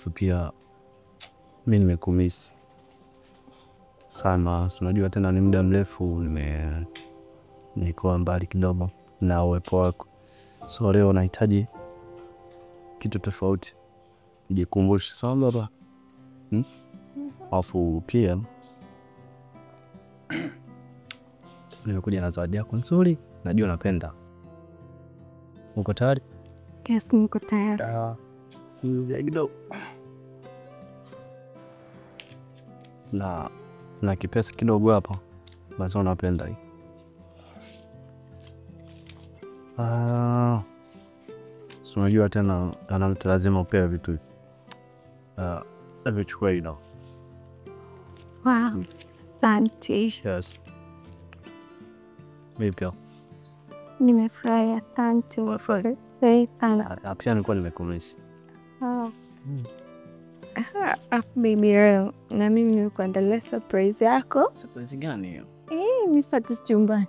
Alafu pia mimi nimekumisi sana. Unajua tena ni muda mrefu nilikuwa mbali kidogo na uwepo wako. So leo nahitaji kitu tofauti. Nijikumbushe sana baba. Alafu pia nimekuja na zawadi yako nzuri. Najua unapenda. Uko tayari? Yes, niko tayari. Kidogo. Na kipesa kidogo hapa. Basi unapenda hii. Unajua tena mtu lazima upewe vitu. Chukua hilo. Wow. Asante. Yes. Vipi? Nimefurahi, asante. Umefurahi? Sana. Pia nilikuwa nimekumisi. Baby leo na mimi nikuandalia surprise yako. Surprise gani hiyo? Nifuate chumbani.